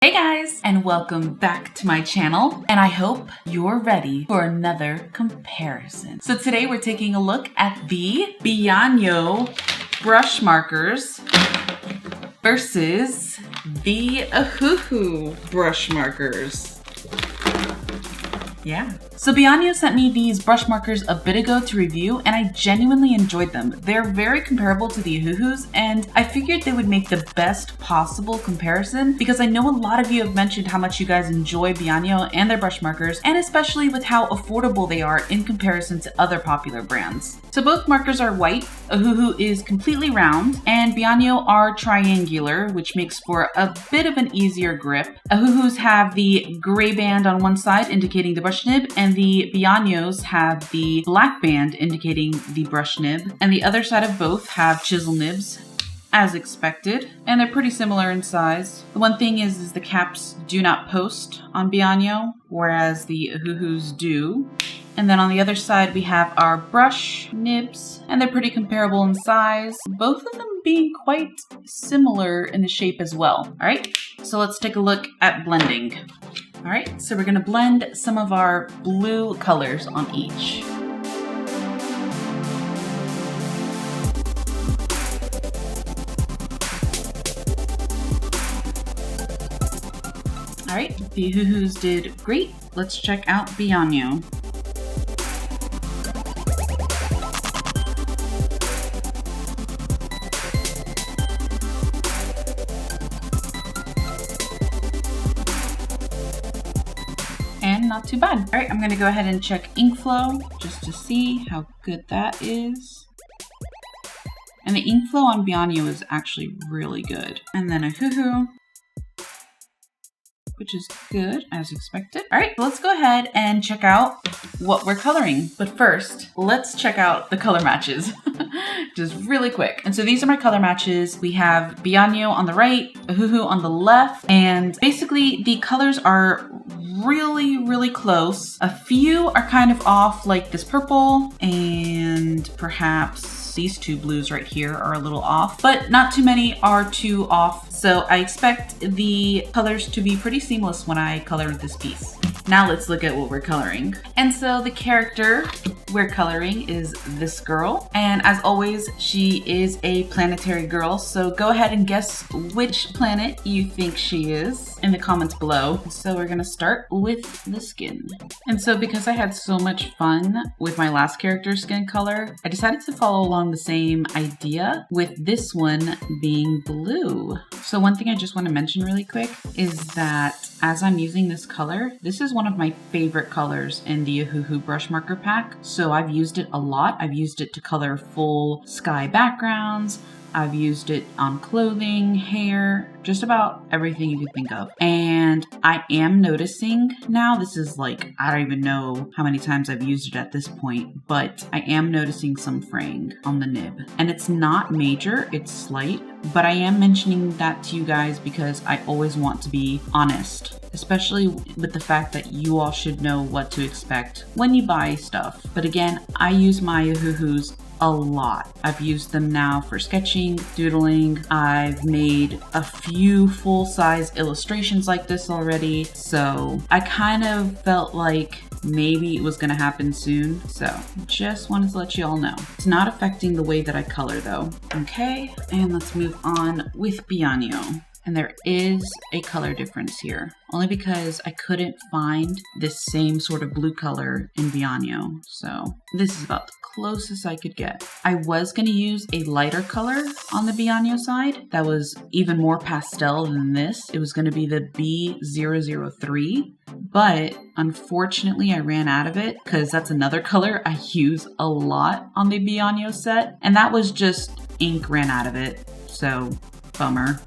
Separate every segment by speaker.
Speaker 1: Hey guys, and welcome back to my channel, and I hope you're ready for another comparison. So today we're taking a look at the Bianyo Brush Markers versus the Ohuhu Brush Markers. Yeah. So Bianyo sent me these brush markers a bit ago to review, and I genuinely enjoyed them. They're very comparable to the Ohuhus, and I figured they would make the best possible comparison because I know a lot of you have mentioned how much you guys enjoy Bianyo and their brush markers, and especially with how affordable they are in comparison to other popular brands. So both markers are white, Ohuhu is completely round, and Bianyo are triangular, which makes for a bit of an easier grip. Ohuhus have the gray band on one side indicating the brush nib, and the Bianyos have the black band indicating the brush nib, and the other side of both have chisel nibs, as expected, and they're pretty similar in size. The one thing is the caps do not post on Bianyo, whereas the Ohuhus do. And then on the other side we have our brush nibs, and they're pretty comparable in size, both of them being quite similar in the shape as well. All right, so let's take a look at blending. All right, so we're gonna blend some of our blue colors on each. All right, the Ohuhus did great. Let's check out Bianyo. And not too bad. All right, I'm gonna go ahead and check ink flow just to see how good that is. And the ink flow on Bianyo is actually really good. And then Ohuhu, which is good as expected. All right, let's go ahead and check out what we're coloring. But first, let's check out the color matches, just really quick. And so these are my color matches. We have Bianyo on the right, Ohuhu on the left, and basically the colors are really close. A few are kind of off, like this purple, and perhaps these two blues right here are a little off, but not too many are too off. So I expect the colors to be pretty seamless when I color this piece. Now let's look at what we're coloring. And so the character we're coloring is this girl. And as always, she is a planetary girl. So go ahead and guess which planet you think she is in the comments below. So we're gonna start with the skin. And so because I had so much fun with my last character's skin color, I decided to follow along the same idea with this one being blue. So one thing I just want to mention really quick is that as I'm using this color, this is one of my favorite colors in the Ohuhu Brush Marker pack. So I've used it a lot. I've used it to color full sky backgrounds. I've used it on clothing, hair, just about everything you could think of. And I am noticing now, this is like, I don't even know how many times I've used it at this point, but I am noticing some fraying on the nib. And it's not major, it's slight, but I am mentioning that to you guys because I always want to be honest, especially with the fact that you all should know what to expect when you buy stuff. But again, I use my Ohuhus a lot. I've used them now for sketching, doodling. I've made a few full-size illustrations like this already. So I kind of felt like maybe it was gonna happen soon. So just wanted to let you all know. It's not affecting the way that I color though. Okay, and let's move on with Bianyo. And there is a color difference here, only because I couldn't find this same sort of blue color in Bianyo. So this is about the closest I could get. I was going to use a lighter color on the Bianyo side that was even more pastel than this. It was going to be the B003, but unfortunately I ran out of it because that's another color I use a lot on the Bianyo set, and that was just ink ran out of it. So bummer.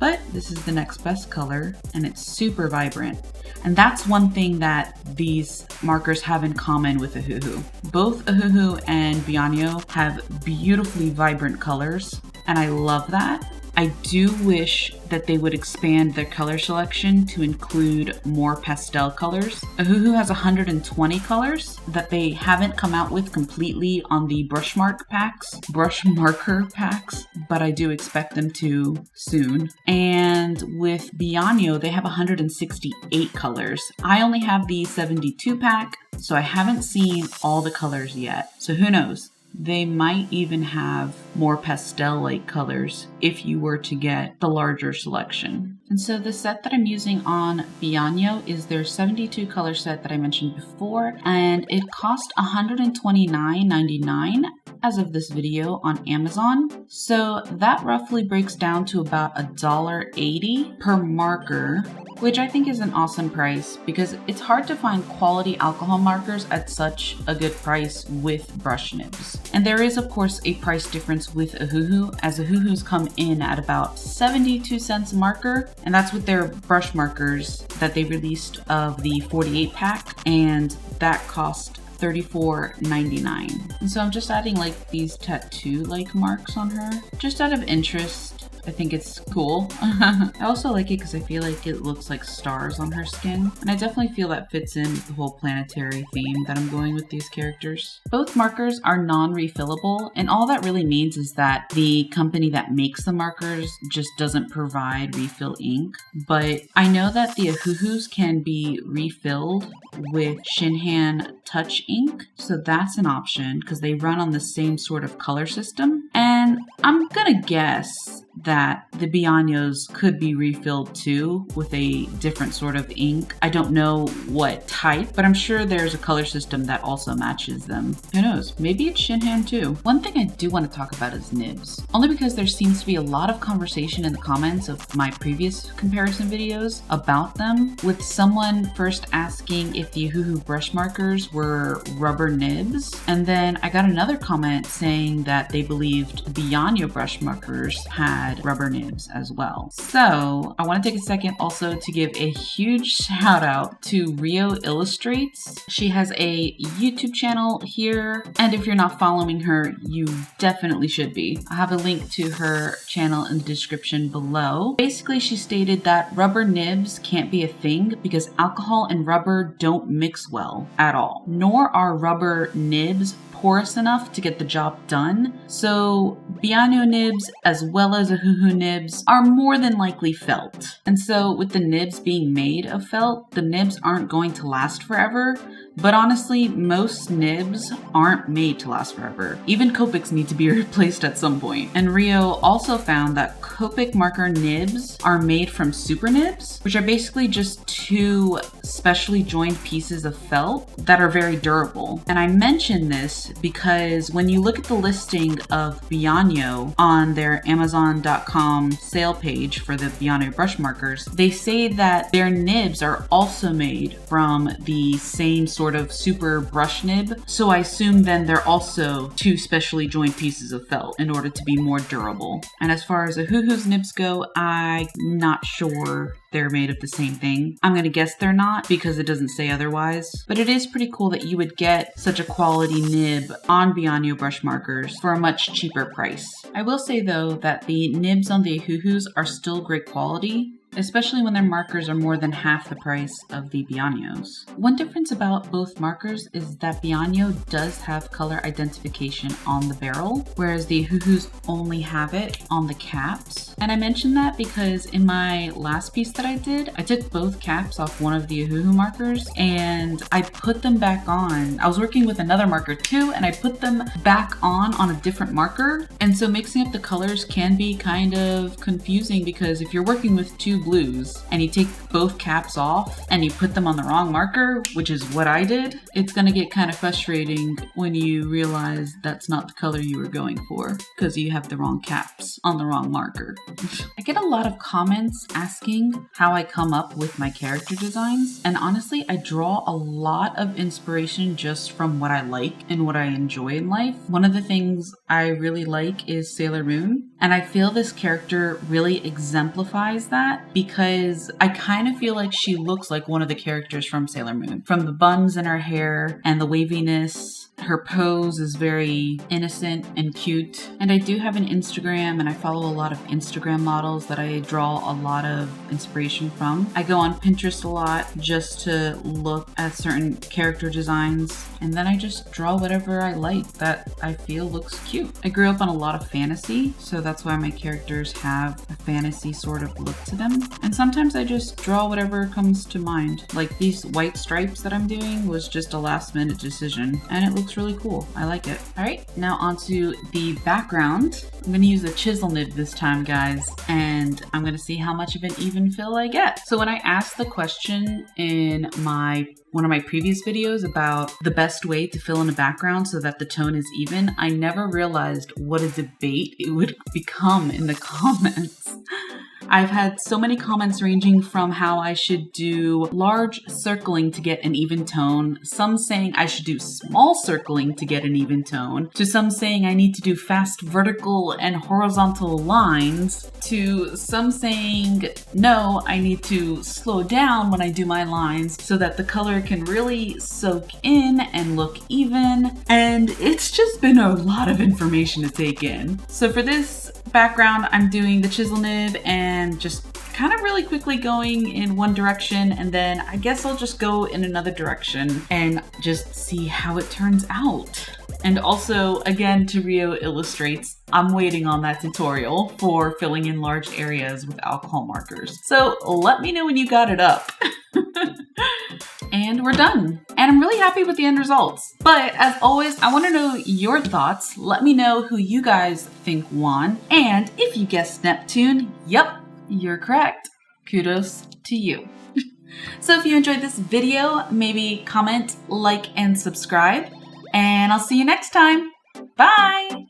Speaker 1: But this is the next best color, and it's super vibrant. And that's one thing that these markers have in common with Ohuhu. Both Ohuhu and Bianyo have beautifully vibrant colors, and I love that. I do wish that they would expand their color selection to include more pastel colors. Ohuhu has 120 colors that they haven't come out with completely on the brush marker packs, but I do expect them to soon. And with Bianyo, they have 168 colors. I only have the 72 pack, so I haven't seen all the colors yet. So who knows? They might even have more pastel-like colors if you were to get the larger selection. And so the set that I'm using on Bianyo is their 72 color set that I mentioned before, and it cost $129.99 as of this video on Amazon. So that roughly breaks down to about $1.80 per marker, which I think is an awesome price because it's hard to find quality alcohol markers at such a good price with brush nibs. And there is of course a price difference with Ohuhu, as Ohuhu's come in at about 72 cents a marker, and that's with their brush markers that they released of the 48 pack, and that cost $34.99. And so I'm just adding like these tattoo like marks on her just out of interest. I think it's cool. I also like it because I feel like it looks like stars on her skin, and I definitely feel that fits in with the whole planetary theme that I'm going with these characters. Both markers are non-refillable, and all that really means is that the company that makes the markers just doesn't provide refill ink. But I know that the Ohuhus can be refilled with Shinhan Touch ink, so that's an option because they run on the same sort of color system. And I'm gonna guess that the Bianyos could be refilled too with a different sort of ink. I don't know what type, but I'm sure there's a color system that also matches them. Who knows? Maybe it's Shinhan too. One thing I do want to talk about is nibs, only because there seems to be a lot of conversation in the comments of my previous comparison videos about them, with someone first asking if the Ohuhu brush markers were rubber nibs, and then I got another comment saying that they believed the Bianyo brush markers had rubber nibs as well. So I want to take a second also to give a huge shout out to Rio Illustrates. She has a YouTube channel here, and if you're not following her, you definitely should be. I have a link to her channel in the description below. Basically, she stated that rubber nibs can't be a thing because alcohol and rubber don't mix well at all, nor are rubber nibs porous enough to get the job done. So Bianyo nibs as well as Ohuhu nibs are more than likely felt. And so with the nibs being made of felt, the nibs aren't going to last forever. But honestly, most nibs aren't made to last forever. Even Copics need to be replaced at some point. And Rio also found that Copic marker nibs are made from super nibs, which are basically just two specially joined pieces of felt that are very durable. And I mention this because when you look at the listing of Bianyo on their Amazon.com sale page for the Bianyo brush markers, they say that their nibs are also made from the same sort of super brush nib. So I assume then they're also two specially joined pieces of felt in order to be more durable. And as far as Ohuhu's nibs go, I'm not sure they're made of the same thing. I'm gonna guess they're not because it doesn't say otherwise. But it is pretty cool that you would get such a quality nib on Bianyo brush markers for a much cheaper price. I will say though that the nibs on the Ohuhus are still great quality, especially when their markers are more than half the price of the Bianyos. One difference about both markers is that Bianyo does have color identification on the barrel, whereas the Ohuhus only have it on the caps. And I mentioned that because in my last piece that I did, I took both caps off one of the Ohuhu markers and I put them back on. I was working with another marker too, and I put them back on a different marker. And so mixing up the colors can be kind of confusing because if you're working with two blues and you take both caps off and you put them on the wrong marker, which is what I did, it's gonna get kind of frustrating when you realize that's not the color you were going for because you have the wrong caps on the wrong marker. I get a lot of comments asking how I come up with my character designs, and honestly I draw a lot of inspiration just from what I like and what I enjoy in life. One of the things I really like is Sailor Moon, and I feel this character really exemplifies that because I kind of feel like she looks like one of the characters from Sailor Moon. From the buns in her hair and the waviness her pose is very innocent and cute. And I do have an Instagram, and I follow a lot of Instagram models that I draw a lot of inspiration from. I go on Pinterest a lot just to look at certain character designs, and then I just draw whatever I like that I feel looks cute. I grew up on a lot of fantasy, so that's why my characters have a fantasy sort of look to them. And sometimes I just draw whatever comes to mind. Like these white stripes that I'm doing was just a last minute decision, and it looks really cool. I like it. All right, now onto the background. I'm gonna use a chisel nib this time, guys, and I'm gonna see how much of an even fill I get. So when I asked the question in one of my previous videos about the best way to fill in a background so that the tone is even, I never realized what a debate it would become in the comments. I've had so many comments ranging from how I should do large circling to get an even tone, some saying I should do small circling to get an even tone, to some saying I need to do fast vertical and horizontal lines, to some saying no, I need to slow down when I do my lines so that the color can really soak in and look even. And it's just been a lot of information to take in. So for this background, I'm doing the chisel nib and just kind of really quickly going in one direction, and then I guess I'll just go in another direction and just see how it turns out. And also, again, to Rio illustrates, I'm waiting on that tutorial for filling in large areas with alcohol markers. So let me know when you got it up. And we're done. And I'm really happy with the end results. But as always, I want to know your thoughts. Let me know who you guys think won. And if you guessed Neptune, yep, you're correct. Kudos to you. So if you enjoyed this video, maybe comment, like, and subscribe. And I'll see you next time. Bye!